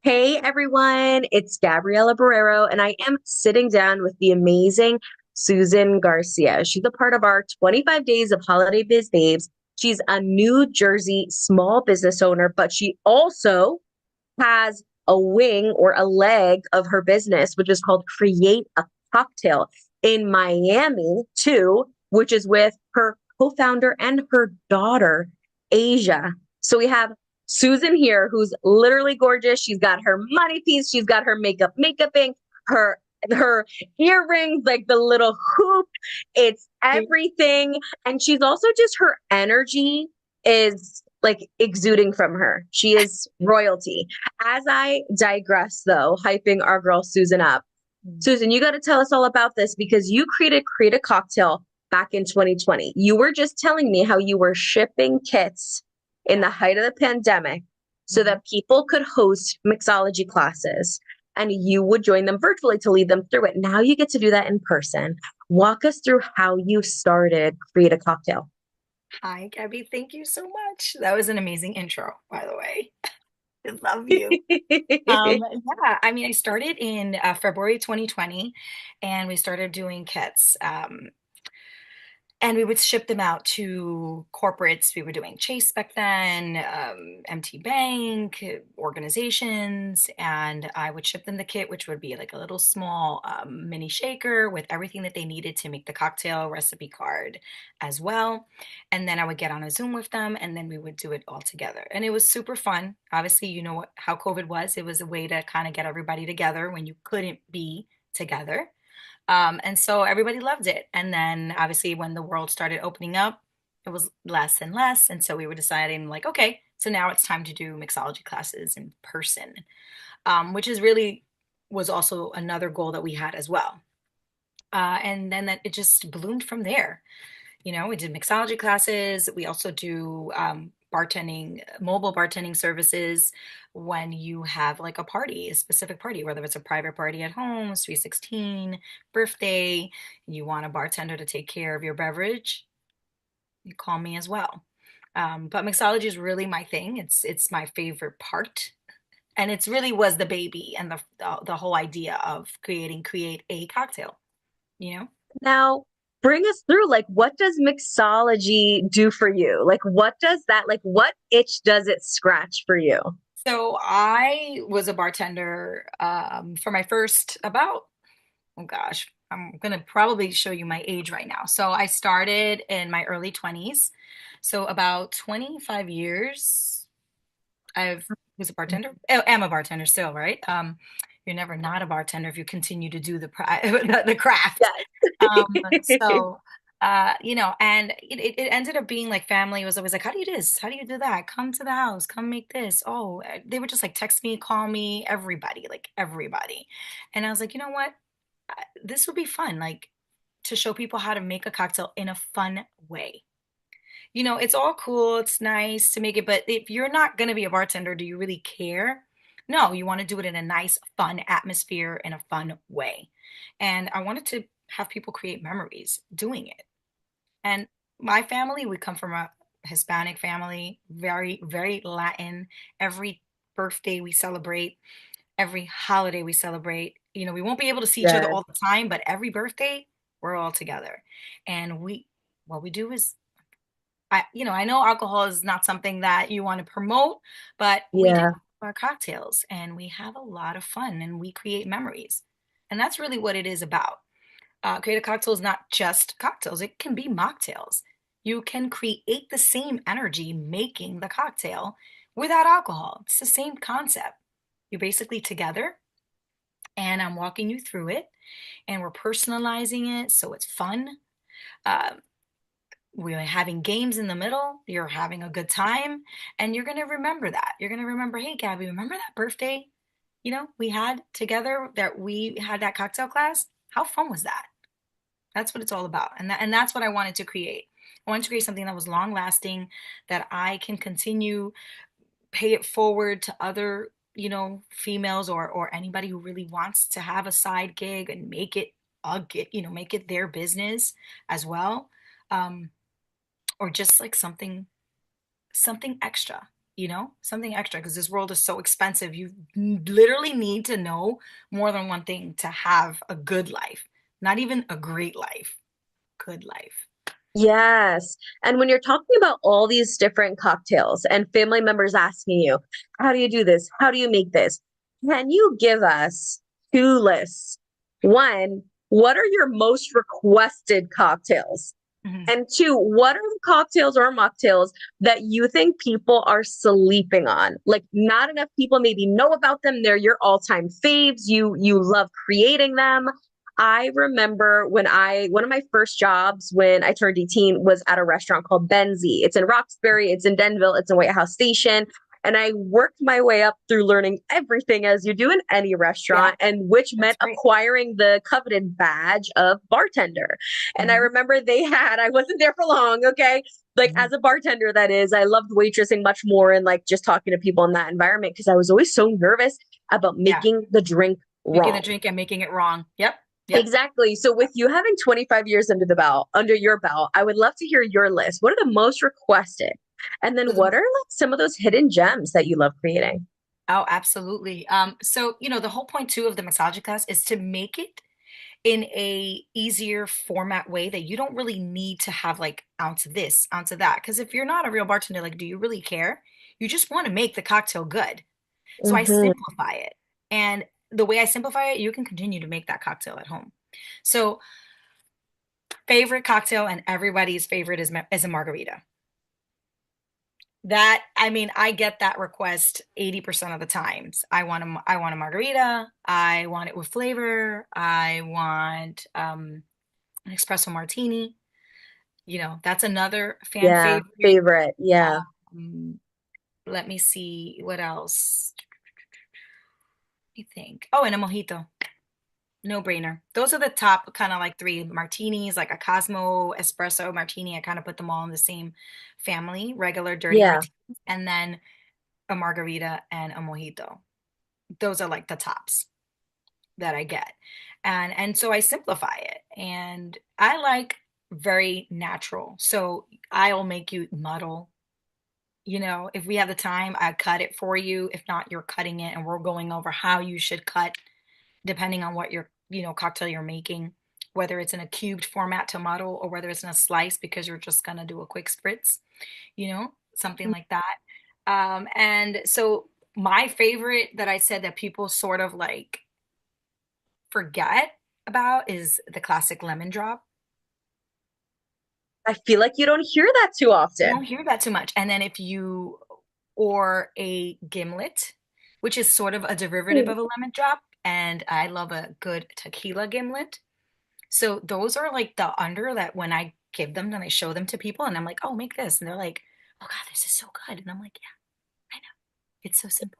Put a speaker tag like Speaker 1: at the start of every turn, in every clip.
Speaker 1: Hey everyone, it's Gabriela Barrero, and I am sitting down with the amazing Susan Garcia. She's a part of our 25 Days of Holiday Biz Babes. She's a New Jersey small business owner, but she also has a wing or a leg of her business, which is called Create a Cocktail in Miami, too, which is with her co founder and her daughter, Asia. So we have Susan here, who's literally gorgeous. She's got her money piece, she's got her makeuping, her earrings, like the little hoop. It's everything. And she's also just her energy is like exuding from her. She is royalty. As I digress, though, hyping our girl Susan up. Susan, you got to tell us all about this because you created Create a Cocktail back in 2020. You were just telling me how you were shipping kits in the height of the pandemic so that people could host mixology classes and you would join them virtually to lead them through it. Now you get to do that in person. Walk us through how you started Create a Cocktail.
Speaker 2: Hi, Gabby. Thank you so much. That was an amazing intro, by the way. I love you. Yeah, I mean, I started in February 2020, and we started doing kits. And we would ship them out to corporates. We were doing Chase back then, MT Bank, organizations, and I would ship them the kit, which would be like a little small mini shaker with everything that they needed to make the cocktail recipe card as well. And then I would get on a Zoom with them, and then we would do it all together. And it was super fun. Obviously, you know how COVID was. It was a way to kind of get everybody together when you couldn't be together. And so everybody loved it. And then obviously when the world started opening up, it was less and less. And so we were deciding like, okay, so now it's time to do mixology classes in person, which is really was also another goal that we had as well. And then that it just bloomed from there. You know, we did mixology classes. We also do bartending, mobile bartending services when you have like a party, a specific party, whether it's a private party at home, sweet 16, birthday, you want a bartender to take care of your beverage, you call me as well. But mixology is really my thing. It's my favorite part. And it's really was the baby and the whole idea of create a cocktail, you know?
Speaker 1: Now, bring us through like what does mixology do for you? Like what does that what itch does it scratch for you?
Speaker 2: So I was a bartender for my first about, oh gosh, I'm gonna probably show you my age right now. So I started in my early 20s. So about 25 years I've was a bartender. I am a bartender still, right? You're never not a bartender if you continue to do the craft.
Speaker 1: Yes.
Speaker 2: So and it ended up being like family. It was always like, how do you do this? How do you do that? Come to the house, come make this. Oh, they would just like text me, call me, everybody, like everybody. And I was like, you know what? This would be fun, like to show people how to make a cocktail in a fun way. You know, it's all cool, it's nice to make it, but if you're not going to be a bartender, do you really care? No, you want to do it in a nice, fun atmosphere in a fun way. And I wanted to have people create memories doing it. And my family, we come from a Hispanic family, very, very Latin. Every birthday we celebrate, every holiday we celebrate. You know, we won't be able to see each other
Speaker 1: Yes.
Speaker 2: all the time, but every birthday, we're all together. And what we do is I know alcohol is not something that you want to promote, but we do
Speaker 1: Yeah.
Speaker 2: our cocktails and we have a lot of fun and we create memories. And that's really what it is about. Create a cocktail is not just cocktails, it can be mocktails. You can create the same energy making the cocktail without alcohol. It's the same concept. You're basically together and I'm walking you through it and we're personalizing it so it's fun. Uh, we're having games in the middle. You're having a good time, and you're going to remember that. You're going to remember, hey, Gabby, remember that birthday, we had together that we had that cocktail class? How fun was that? That's what it's all about. And that's what I wanted to create. I wanted to create something that was long lasting, that I can continue, pay it forward to other, females or anybody who really wants to have a side gig and make it their business as well. Um, or just like something extra. something extra because this world is so expensive. You literally need to know more than one thing to have a good life, not even a great life, good life.
Speaker 1: Yes. And when you're talking about all these different cocktails and family members asking you, how do you do this? How do you make this? Can you give us two lists? One, what are your most requested cocktails?
Speaker 2: Mhm.
Speaker 1: And two, what are the cocktails or mocktails that you think people are sleeping on? Like not enough people maybe know about them. They're your all-time faves. You love creating them. I remember one of my first jobs when I turned 18 was at a restaurant called Benzie. It's in Roxbury, it's in Denville, it's in White House Station. And I worked my way up through learning everything as you do in any
Speaker 2: Yeah,
Speaker 1: restaurant, and which
Speaker 2: that's
Speaker 1: meant
Speaker 2: great.
Speaker 1: acquiring the coveted badge of bartender. And I
Speaker 2: Hmm.
Speaker 1: remember I wasn't there for long, okay? Like
Speaker 2: Hmm.
Speaker 1: as a bartender, that is, I loved waitressing much more and like just talking to people in that environment because I was always so nervous about
Speaker 2: Yeah,
Speaker 1: making the drink
Speaker 2: making the
Speaker 1: wrong.
Speaker 2: drink and making it wrong. Yep, yep.
Speaker 1: Exactly. So with you having 25 years under your belt, I would love to hear your list. What are the most requested? And then
Speaker 2: So the
Speaker 1: what are like some of those hidden gems that you love creating?
Speaker 2: Oh, absolutely. So the whole point too of the mixology class is to make it in a easier format way that you don't really need to have like ounce of this, ounce of that. Because if you're not a real bartender, like, do you really care? You just want to make the cocktail good. So I
Speaker 1: Hmm.
Speaker 2: simplify it. And the way I simplify it, you can continue to make that cocktail at home. So favorite cocktail and everybody's favorite is a margarita. That I mean, I get that request 80% of the times. I want a margarita. I want it with flavor. I want an espresso martini. That's another fan
Speaker 1: Yeah,
Speaker 2: favorite.
Speaker 1: favorite. Yeah.
Speaker 2: Um, Let me see what else. Let me think. Oh, and a mojito. No brainer. Those are the top kind of like three martinis, like a Cosmo espresso martini. I kind of put them all in the same family, regular dirty
Speaker 1: Yeah.
Speaker 2: martinis, and then a margarita and a mojito. Those are like the tops that I get. And so I simplify it. And I like very natural. So I'll make you muddle. If we have the time, I cut it for you. If not, you're cutting it and we're going over how you should cut depending on what cocktail you're making, whether it's in a cubed format to muddle or whether it's in a slice because you're just gonna do a quick spritz, something like that. And so my favorite that I said that people sort of like forget about is the classic lemon drop.
Speaker 1: I feel like you don't hear that too
Speaker 2: You don't
Speaker 1: often.
Speaker 2: hear that too much. And then or a gimlet, which is sort of a derivative of a lemon drop. And I love a good tequila gimlet. So those are like the under that when I give them and I show them to people and I'm like, oh, make this. And they're like, oh God, this is so good. And I'm like, yeah, I know. It's so simple.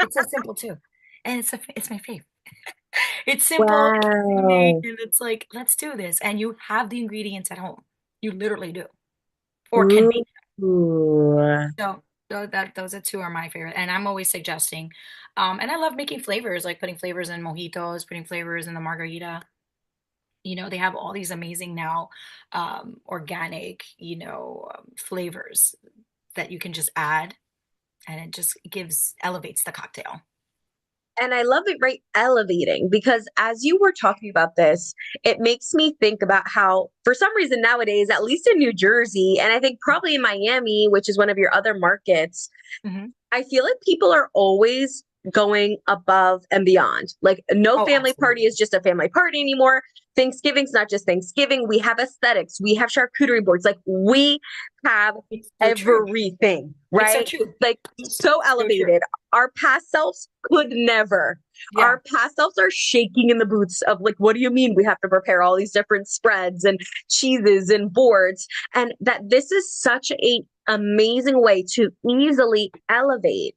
Speaker 2: It's so simple too. And it's my favorite. It's simple, easy to make,
Speaker 1: Wow.
Speaker 2: and it's like, let's do this. And you have the ingredients at home. You literally do. Or can make.
Speaker 1: Ooh.
Speaker 2: So those are two are my favorite. And I'm always suggesting. And I love making flavors, like putting flavors in mojitos, putting flavors in the margarita. They have all these amazing now organic, flavors that you can just add and it just elevates the cocktail.
Speaker 1: And I love it, right? Elevating, because as you were talking about this, it makes me think about how, for some reason nowadays, at least in New Jersey, and I think probably in Miami, which is one of your other markets,
Speaker 2: Hmm.
Speaker 1: I feel like people are always going above and beyond. Like, no
Speaker 2: Oh,
Speaker 1: family party
Speaker 2: absolutely.
Speaker 1: is just a family party anymore. Thanksgiving's not just Thanksgiving. We have aesthetics, we have charcuterie boards, like, we have
Speaker 2: It's so true.
Speaker 1: everything,
Speaker 2: It's so
Speaker 1: right?
Speaker 2: true.
Speaker 1: Like,
Speaker 2: It's
Speaker 1: so
Speaker 2: so true.
Speaker 1: elevated. Our past selves could never.
Speaker 2: Yeah,
Speaker 1: Our past selves are shaking in the boots of, like, what do you mean we have to prepare all these different spreads and cheeses and boards? And that this is such a amazing way to easily elevate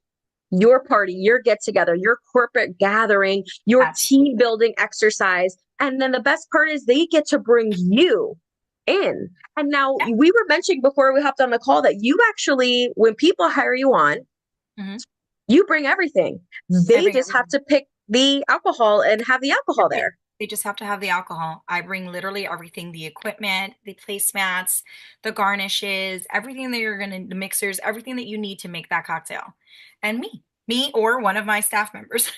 Speaker 1: your party, your get together, your corporate gathering, your team
Speaker 2: absolutely.
Speaker 1: building exercise. And then the best part is they get to bring you in. And now
Speaker 2: Yeah.
Speaker 1: we were mentioning before we hopped on the call that you actually, when people hire you on,
Speaker 2: Hmm.
Speaker 1: you bring everything.
Speaker 2: I
Speaker 1: They
Speaker 2: bring
Speaker 1: just have
Speaker 2: everything.
Speaker 1: to pick the alcohol and have the alcohol
Speaker 2: That's it.
Speaker 1: there.
Speaker 2: They just have to have the alcohol. I bring literally everything, the equipment, the placemats, the garnishes, everything that you're gonna, the mixers, everything that you need to make that cocktail. And me or one of my staff members.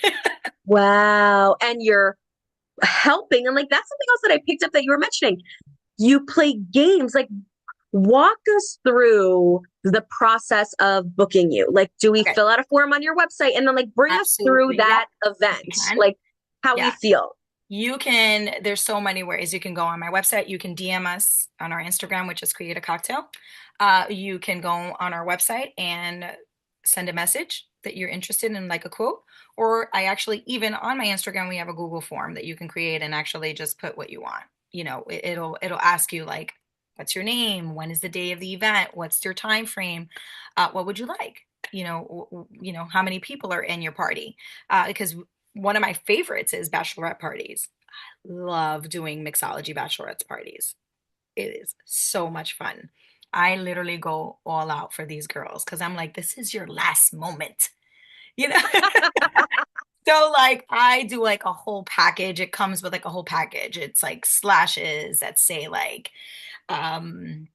Speaker 1: Wow. And you're helping. And like that's something else that I picked up that you were mentioning. You play games. Like walk us through the process of booking you. Like, do we
Speaker 2: Okay,
Speaker 1: fill out a form on your website and then like bring us through
Speaker 2: absolutely. Yep,
Speaker 1: that event?
Speaker 2: you can.
Speaker 1: Like how we
Speaker 2: Yeah.
Speaker 1: feel.
Speaker 2: You can, there's so many ways. You can go on my website. You can DM us on our Instagram, which is Create a Cocktail. You can go on our website and send a message that you're interested in, like a quote. Or I actually, even on my Instagram, we have a Google form that you can create and actually just put what you want. It'll ask you like, what's your name? When is the day of the event? What's your time frame? What would you like? How many people are in your party? Because one of my favorites is bachelorette parties. Love doing mixology bachelorette parties. It is so much fun. I literally go all out for these girls because I'm like, this is your last moment, you know? So like I do like a whole package. It comes with like a whole package. It's like slashes that say like um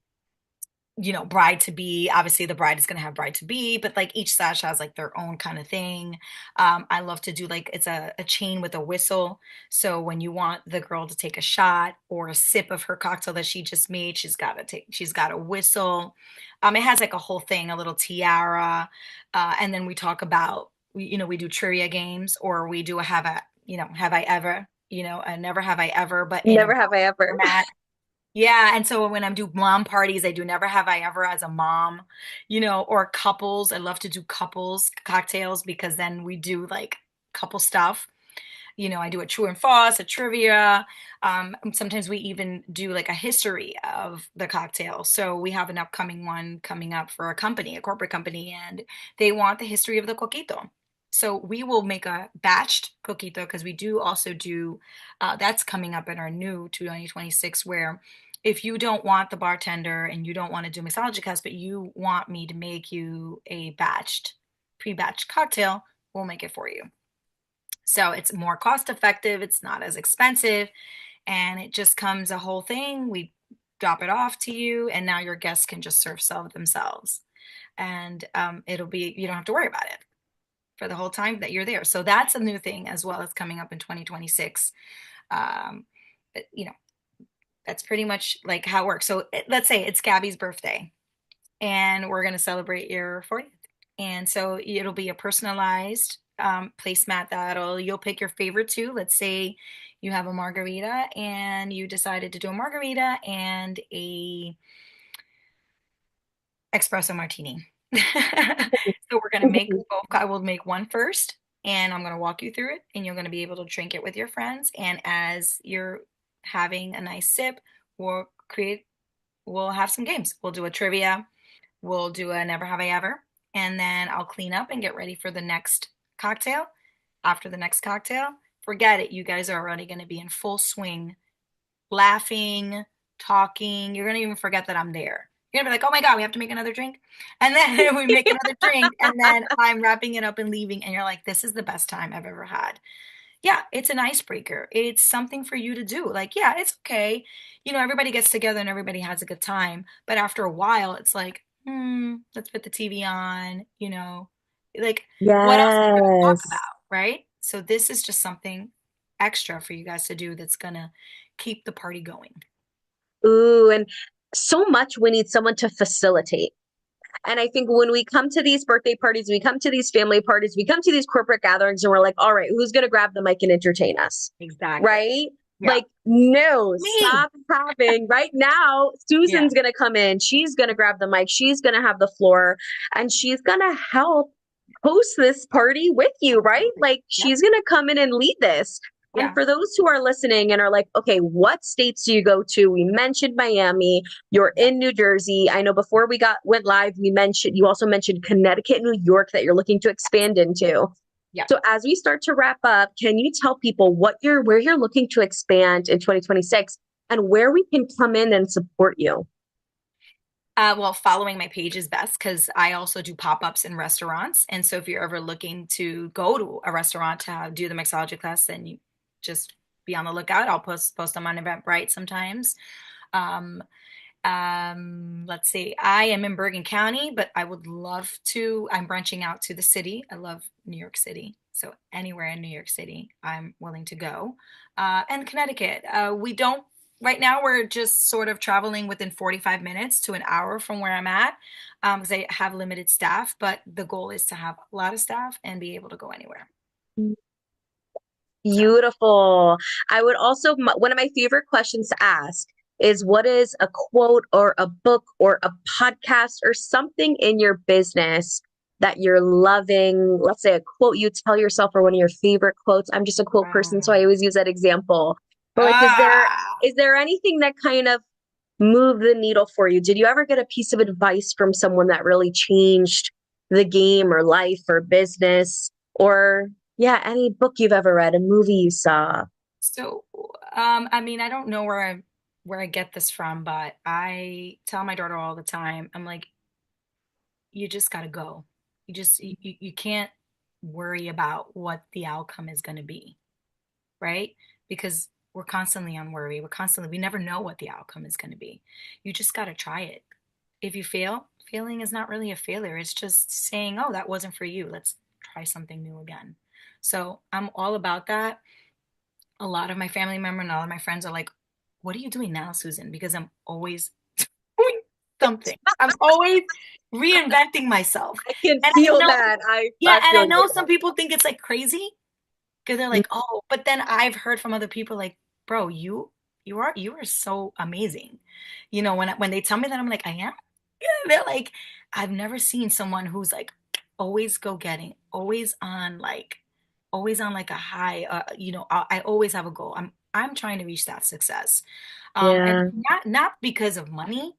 Speaker 2: bride to be. Obviously the bride is going to have bride to be, but like each sash has like their own kind of thing. I love to do like it's a chain with a whistle, so when you want the girl to take a shot or a sip of her cocktail that she just made, she's got a whistle. It has like a whole thing, a little tiara. And then we talk about we do trivia games, or we do a have I ever, a never have I ever, but in a
Speaker 1: Never have I ever.
Speaker 2: format. Yeah, and so when I'm do mom parties, I do never have I ever as a mom, or couples. I love to do couples cocktails because then we do like couple stuff. I do a true and false, a trivia. Sometimes we even do like a history of the cocktail. So we have an upcoming one coming up for a company, a corporate company, and they want the history of the coquito. So we will make a batched coquito because we do also do that's coming up in our new 2026, where if you don't want the bartender and you don't want to do mixology class, but you want me to make you a pre-batched cocktail, we'll make it for you. So it's more cost effective, it's not as expensive, and it just comes a whole thing. We drop it off to you, and now your guests can just serve themselves. And you don't have to worry about it for the whole time that you're there. So that's a new thing as well as coming up in 2026. Um, but, that's pretty much like how it works. So let's say it's Gabby's birthday and we're going to celebrate your 40th. And so it'll be a personalized placemat you'll pick your favorite two. Let's say you have a margarita and you decided to do a margarita and a espresso martini. So we're gonna make both. I will make one first, and I'm gonna walk you through it, and you're gonna be able to drink it with your friends. And as you're having a nice sip, we'll create. We'll have some games. We'll do a trivia. We'll do a never have I ever, and then I'll clean up and get ready for the next cocktail. After the next cocktail, forget it. You guys are already gonna be in full swing, laughing, talking. You're gonna even forget that I'm there. You're gonna be like, oh my God, we have to make another drink. And then we make another drink, and then I'm wrapping it up and leaving. And you're like, this is the best time I've ever had. Yeah, it's an icebreaker. It's something for you to do. Like, yeah, it's okay. Everybody gets together and everybody has a good time. But after a while, it's like, let's put the TV on, like, what else are we going to talk about?
Speaker 1: Yes.
Speaker 2: Right. So this is just something extra for you guys to do that's going to keep the party going.
Speaker 1: Ooh, and so much we need someone to facilitate. And I think when we come to these birthday parties, we come to these family parties, we come to these corporate gatherings, and we're like, all right, who's going to grab the mic and entertain us?
Speaker 2: Exactly.
Speaker 1: Right?
Speaker 2: Yeah.
Speaker 1: Like, no,
Speaker 2: Me.
Speaker 1: stop having. Right now,
Speaker 2: Yeah.
Speaker 1: Susan's going to come in. She's going to grab the mic. She's going to have the floor and she's going to help host this party with you, right?
Speaker 2: Absolutely.
Speaker 1: Like,
Speaker 2: Yep.
Speaker 1: she's going to come in and lead this. And
Speaker 2: Yeah.
Speaker 1: for those who are listening and are like, okay, what states do you go to? We mentioned Miami. You're
Speaker 2: Yeah.
Speaker 1: in New Jersey. I know before we went live, you also mentioned Connecticut, New York that you're looking to expand into.
Speaker 2: Yeah.
Speaker 1: So as we start to wrap up, can you tell people where you're looking to expand in 2026 and where we can come in and support you?
Speaker 2: Well, following my page is best because I also do pop-ups in restaurants. And so if you're ever looking to go to a restaurant to do the mixology class, then you just be on the lookout. I'll post them on Eventbrite sometimes. Um, let's see. I am in Bergen County, but I would love to. I'm branching out to the city. I love New York City. So anywhere in New York City, I'm willing to go. And Connecticut. We don't, right now, we're just sort of traveling within 45 minutes to an hour from where I'm at because I have limited staff, but the goal is to have a lot of staff and be able to go anywhere. So.
Speaker 1: Beautiful. I would also, one of my favorite questions to ask is what is a quote or a book or a podcast or something in your business that you're loving? Let's say a quote you tell yourself or one of your favorite quotes. I'm just a quote person, so I
Speaker 2: Wow.
Speaker 1: always use that example. But like,
Speaker 2: Ah.
Speaker 1: is there anything that kind of moved the needle for you? Did you ever get a piece of advice from someone that really changed the game or life or business? Or yeah, any book you've ever read, a movie you saw.
Speaker 2: So, I mean, I don't know where I get this from, but I tell my daughter all the time, I'm like, you just gotta go. You can't worry about what the outcome is gonna be, right? Because we're constantly on worry. We never know what the outcome is gonna be. You just gotta try it. If you fail, failing is not really a failure. It's just saying, oh, that wasn't for you. Let's try something new again. So I'm all about that. A lot of my family members and all of my friends are like, what are you doing now, Susan? Because I'm always doing something. I'm always reinventing myself.
Speaker 1: I can
Speaker 2: And I
Speaker 1: feel
Speaker 2: know,
Speaker 1: that.
Speaker 2: yeah,
Speaker 1: I
Speaker 2: and I
Speaker 1: feel
Speaker 2: know
Speaker 1: you.
Speaker 2: some people think it's like crazy because they're like, oh, but then I've heard from other people like, bro, you are so amazing. When they tell me that, I'm like, I am. Yeah, they're like, I've never seen someone who's like always go getting, always on like a high. I always have a goal. I'm trying to reach that success, and
Speaker 1: Yeah.
Speaker 2: not because of money.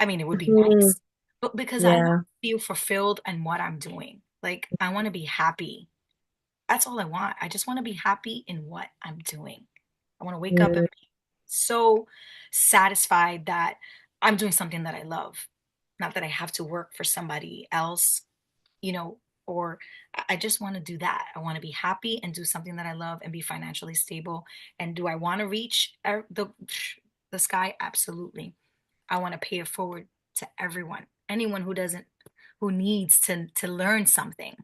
Speaker 2: I mean, it would be
Speaker 1: Mhm.
Speaker 2: nice, but because I want
Speaker 1: Yeah.
Speaker 2: to feel fulfilled in what I'm doing. Like I want to be happy. That's all I want. I just want to be happy in what I'm doing. I want to wake up and
Speaker 1: Mm,
Speaker 2: be so satisfied that I'm doing something that I love, not that I have to work for somebody else, you know, or I just want to do that. I want to be happy and do something that I love and be financially stable. And do I want to reach the sky? Absolutely. I want to pay it forward to everyone, anyone who needs to learn something.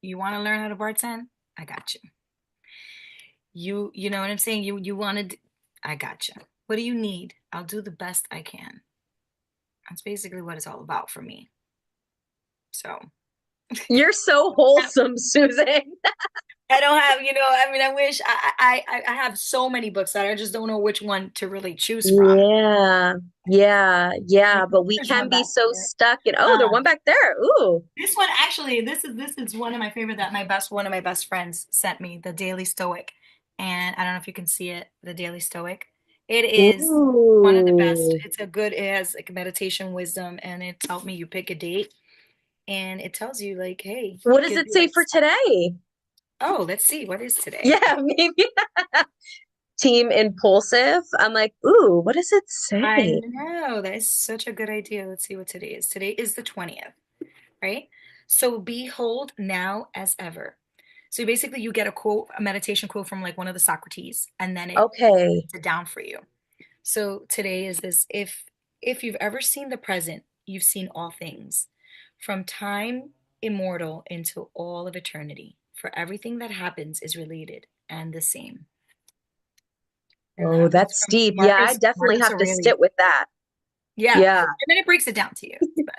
Speaker 2: You want to learn how to bartend? I got you. You know what I'm saying? You wanted, I got you. What do you need? I'll do the best I can. That's basically what it's all about for me. So
Speaker 1: you're so wholesome, Susan.
Speaker 2: I don't have, I mean, I wish I have so many books that I just don't know which one to really choose from.
Speaker 1: Yeah. Yeah. Yeah. But we
Speaker 2: There's
Speaker 1: can
Speaker 2: one
Speaker 1: be
Speaker 2: back
Speaker 1: so
Speaker 2: there.
Speaker 1: stuck in, oh, there's
Speaker 2: Uh,
Speaker 1: one back there. Ooh.
Speaker 2: this one actually, this is one of my favorite that one of my best friends sent me, The Daily Stoic. And I don't know if you can see it, The Daily Stoic. It is one of the best.
Speaker 1: Ooh.
Speaker 2: It has like meditation wisdom and it helped me you pick a date and it tells you like, hey,
Speaker 1: What does
Speaker 2: gives
Speaker 1: it
Speaker 2: you
Speaker 1: say
Speaker 2: like,
Speaker 1: for today?
Speaker 2: oh, let's see, what is today?
Speaker 1: Yeah, maybe team impulsive. I'm like, ooh, what does it
Speaker 2: I
Speaker 1: say?
Speaker 2: know that is such a good idea. Let's see what today is. Today is the 20th, right? So behold now as ever. So basically you get a quote, a meditation quote from like one of the Socrates, and then it
Speaker 1: Okay.
Speaker 2: breaks it down for you. So today is this if you've ever seen the present, you've seen all things. From time immortal into all of eternity. For everything that happens is related and the same. And
Speaker 1: Oh,
Speaker 2: that was
Speaker 1: that's
Speaker 2: from
Speaker 1: deep. Yeah, I definitely
Speaker 2: Marcus
Speaker 1: have to
Speaker 2: Aurelius.
Speaker 1: sit with that.
Speaker 2: Yeah.
Speaker 1: Yeah.
Speaker 2: And then it breaks it down to you. But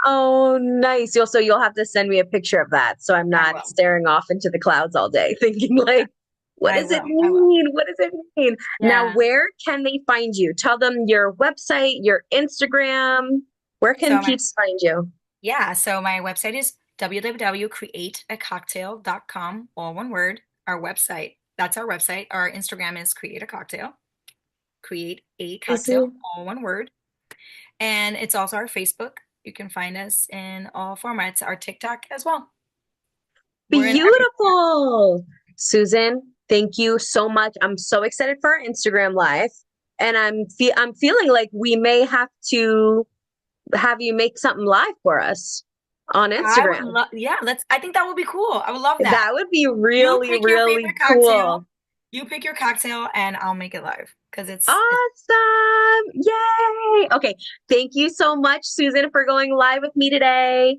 Speaker 1: Oh, nice. You'll have to send me a picture of that so I'm
Speaker 2: I
Speaker 1: not
Speaker 2: will.
Speaker 1: staring off into the clouds all day thinking like, what
Speaker 2: I
Speaker 1: does it
Speaker 2: will. I will.
Speaker 1: mean? What does it mean? Now,
Speaker 2: Yeah.
Speaker 1: where can they find you? Tell them your website, your Instagram. Where can
Speaker 2: So my
Speaker 1: peeps find you?
Speaker 2: yeah, so my website is www.createacocktail.com, all one word. That's our website. Our Instagram is create a cocktail, create a
Speaker 1: I
Speaker 2: cocktail,
Speaker 1: see.
Speaker 2: all one word. And it's also our Facebook. You can find us in all formats, our TikTok as well. We're in every format.
Speaker 1: Beautiful. Susan, thank you so much. I'm so excited for our Instagram live. And I'm feeling like we may have to have you make something live for us. on
Speaker 2: I would
Speaker 1: Instagram.
Speaker 2: love, yeah, I think that would be cool. I would love that.
Speaker 1: That would be
Speaker 2: You
Speaker 1: really,
Speaker 2: pick your
Speaker 1: really
Speaker 2: favorite cocktail.
Speaker 1: cool.
Speaker 2: You pick your cocktail and I'll make it live because it's
Speaker 1: Awesome. Yay. Okay. Thank you so much, Susan, for going live with me today.